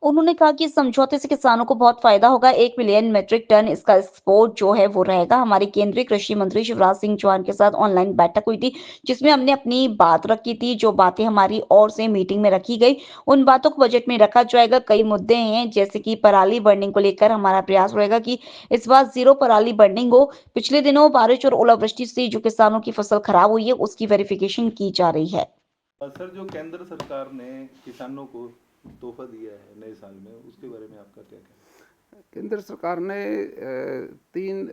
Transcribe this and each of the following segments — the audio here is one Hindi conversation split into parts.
उन्होंने कहा कि इस समझौते से किसानों को बहुत फायदा होगा। 1 मिलियन मीट्रिक टन इसका एक्सपोर्ट जो है वो रहेगा। हमारे केंद्रीय कृषि मंत्री शिवराज सिंह चौहान के साथ ऑनलाइन बैठक हुई थी, जिसमें हमने अपनी बात रखी थी। जो बातें हमारी ओर से मीटिंग में रखी गई, उन बातों को बजट में रखा जाएगा। कई मुद्दे हैं, जैसे कि पराली बर्निंग को लेकर हमारा प्रयास रहेगा कि इस बार ज़ीरो पराली बर्निंग हो। पिछले दिनों बारिश और ओलावृष्टि से जो किसानों की फसल खराब हुई है, उसकी वेरिफिकेशन की जा रही है। सर, जो केंद्र सरकार ने किसानों को तोहफा दिया है नए साल में, उसके बारे में आपका क्या कहना है? केंद्र सरकार ने तीन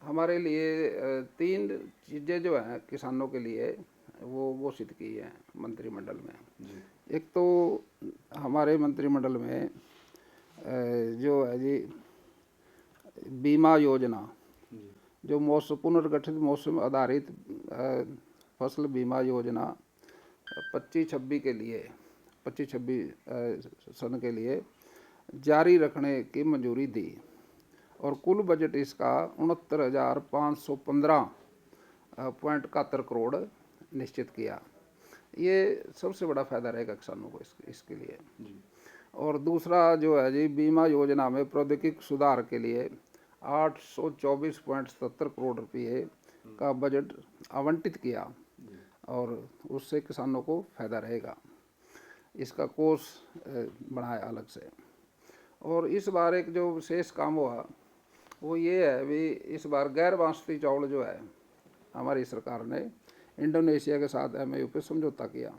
हमारे लिए तीन चीज़ें जो हैं किसानों के लिए वो घोषित की हैं मंत्रिमंडल में। जी। एक तो हमारे मंत्रिमंडल में जो है जी बीमा योजना, जी। जो मौसम पुनर्गठित मौसम आधारित फसल बीमा योजना 25-26 के लिए 25-26 सन के लिए जारी रखने की मंजूरी दी और कुल बजट इसका 69,515.71 करोड़ निश्चित किया। ये सबसे बड़ा फायदा रहेगा किसानों को इसके लिए। जी। और दूसरा जो है जी बीमा योजना में प्रौद्योगिक सुधार के लिए 824.77 करोड़ रुपये का बजट आवंटित किया और उससे किसानों को फायदा रहेगा। इसका कोष बढ़ाया अलग से। और इस बार एक जो विशेष काम हुआ वो ये है भी इस बार गैर बासमती चावल जो है हमारी सरकार ने इंडोनेशिया के साथ एमओयू पे समझौता किया,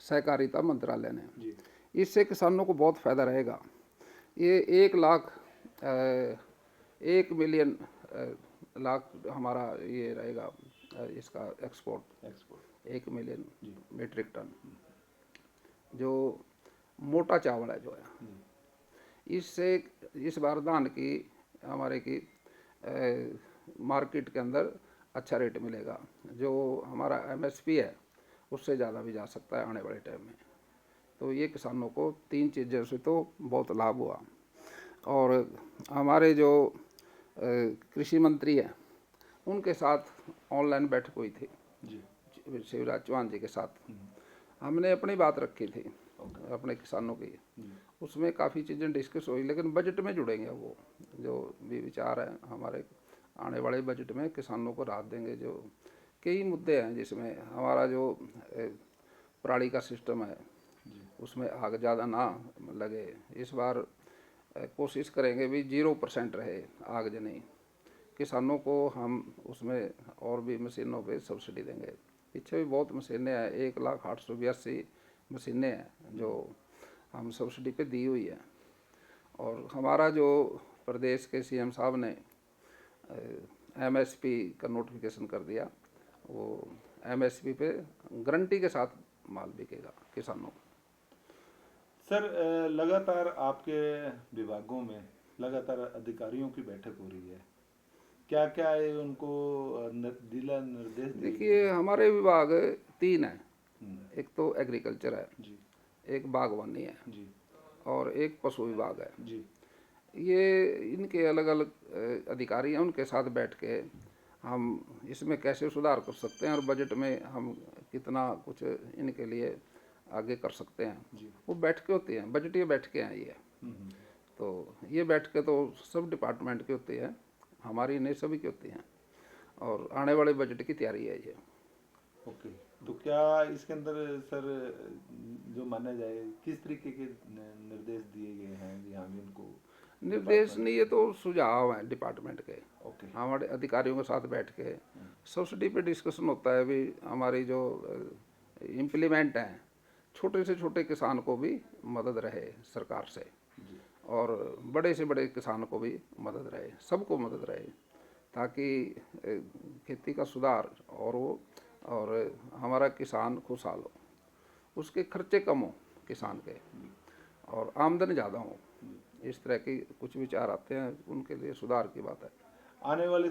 सहकारिता मंत्रालय ने। इससे किसानों को बहुत फ़ायदा रहेगा। ये 1 लाख हमारा ये रहेगा इसका एक्सपोर्ट 1 मिलियन मीट्रिक टन जो मोटा चावल है जो है। इससे इस बार धान की हमारे की मार्केट के अंदर अच्छा रेट मिलेगा। जो हमारा एमएसपी है उससे ज़्यादा भी जा सकता है आने वाले टाइम में। तो ये किसानों को तीन चीज़ों से तो बहुत लाभ हुआ। और हमारे जो कृषि मंत्री हैं उनके साथ ऑनलाइन बैठक हुई थी जी। शिवराज चौहान जी के साथ। हमने अपनी बात रखी थी अपने किसानों की, उसमें काफ़ी चीज़ें डिस्कस हुई, लेकिन बजट में जुड़ेंगे वो जो भी विचार हैं हमारे आने वाले बजट में किसानों को राहत देंगे। जो कई मुद्दे हैं जिसमें हमारा जो पराली का सिस्टम है उसमें आग ज़्यादा ना लगे। इस बार कोशिश करेंगे भी 0% रहे आगजनी। किसानों को हम उसमें और भी मशीनों पे सब्सिडी देंगे। पीछे भी बहुत मशीनें हैं, 1,08,82 मशीनें हैं जो हम सब्सिडी पे दी हुई है। और हमारा जो प्रदेश के सीएम साहब ने एमएसपी का नोटिफिकेशन कर दिया, वो एमएसपी पे गारंटी के साथ माल बिकेगा किसानों को। सर, लगातार आपके विभागों में लगातार अधिकारियों की बैठक हो रही है, क्या क्या है उनको दिला निर्देश दिए गए देखिए हैं? हमारे विभाग तीन हैं। हम्म। एक तो एग्रीकल्चर है, जी। एक बागवानी है जी। और एक पशु विभाग है। जी। ये इनके अलग अलग अधिकारी हैं, उनके साथ बैठ के हम इसमें कैसे सुधार कर सकते हैं और बजट में हम कितना कुछ इनके लिए आगे कर सकते हैं। जी। वो बैठकें होती हैं, बजटीय बैठकें हैं ये। तो ये बैठकें तो सब डिपार्टमेंट की होती है, हमारी नहीं सभी की होती हैं और आने वाले बजट की तैयारी है ये। ओके। तो क्या इसके अंदर सर जो माना जाए किस तरीके के निर्देश दिए गए हैं यहाँ भी इनको निर्देश डिपार्टमेंट नहीं, को? ये तो सुझाव हैं डिपार्टमेंट के। ओके। हमारे अधिकारियों के साथ बैठ के सब्सिडी पे डिस्कशन होता है भी हमारी जो इम्प्लीमेंट हैं, छोटे से छोटे किसान को भी मदद रहे सरकार से और बड़े से बड़े किसान को भी मदद रहे, सबको मदद रहे, ताकि खेती का सुधार और वो और हमारा किसान खुशहाल हो, उसके खर्चे कम हो किसान के और आमदनी ज़्यादा हो। इस तरह के कुछ विचार आते हैं, उनके लिए सुधार की बात है। आने वाले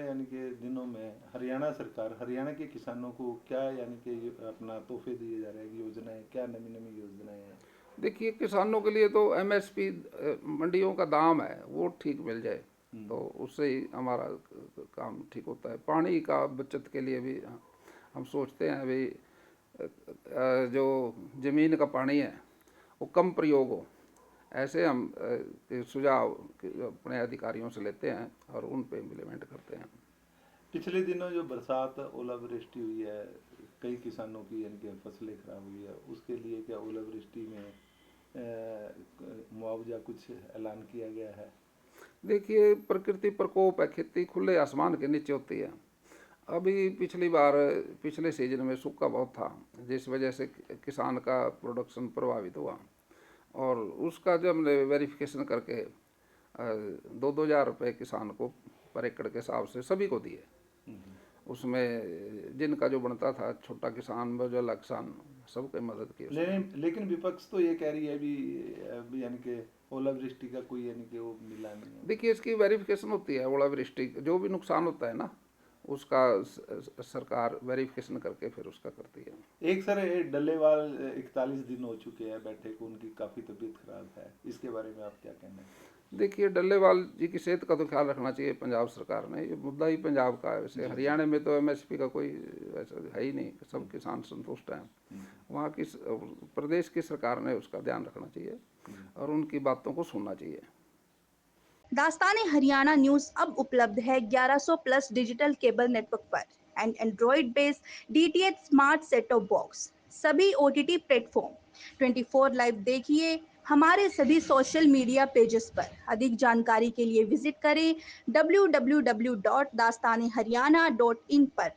यानी कि दिनों में हरियाणा सरकार हरियाणा के किसानों को क्या यानी कि अपना तोहफे दिए जा रहे हैं, योजनाएं क्या नई नई योजनाएं हैं? देखिए किसानों के लिए तो एमएसपी मंडियों का दाम है वो ठीक मिल जाए तो उससे ही हमारा काम ठीक होता है। पानी का बचत के लिए भी हम सोचते हैं भाई जो ज़मीन का पानी है वो कम प्रयोग हो, ऐसे हम सुझाव अपने अधिकारियों से लेते हैं और उन पे इम्प्लीमेंट करते हैं। पिछले दिनों जो बरसात ओलावृष्टि हुई है, कई किसानों की यानी कि फसलें खराब हुई है, उसके लिए क्या ओलावृष्टि में मुआवजा कुछ ऐलान किया गया है? देखिए, प्रकृति प्रकोप है, खेती खुले आसमान के नीचे होती है। अभी पिछले सीजन में सूखा बहुत था, जिस वजह से किसान का प्रोडक्शन प्रभावित हुआ, और उसका जब हमने वेरिफिकेशन करके 2-2 हज़ार रुपये किसान को पर एकड़ के हिसाब से सभी को दिए। उसमें जिनका जो बनता था, छोटा किसान, मझोला किसान, सबकी मदद की उसने। लेकिन विपक्ष तो ये कह रही है अभी यानी कि ओलावृष्टि का कोई यानी कि वो मिला नहीं है। देखिए, इसकी वेरिफिकेशन होती है, ओलावृष्टि जो भी नुकसान होता है ना, उसका सरकार वेरिफिकेशन करके फिर उसका करती है। एक सर डल्लेवाल 41 दिन हो चुके हैं बैठे को, उनकी काफ़ी तबीयत खराब है, इसके बारे में आप क्या कहना है? देखिए, डल्लेवाल जी की सेहत का तो ख्याल रखना चाहिए पंजाब सरकार ने, ये मुद्दा ही पंजाब का है। वैसे हरियाणा में तो एमएसपी का कोई वैसा है ही नहीं, सब किसान संतुष्ट हैं। वहाँ की प्रदेश की सरकार ने उसका ध्यान रखना चाहिए और उनकी बातों को सुनना चाहिए। दास्तान हरियाणा न्यूज अब उपलब्ध है 1100 प्लस डिजिटल केबल नेटवर्क पर and Android based DTH smart set top box, सभी ओटीटी प्लेटफॉर्म। 24 लाइव देखिए हमारे सभी सोशल मीडिया पेजेस पर। अधिक जानकारी के लिए विजिट करें www.dastaneharyana.in पर।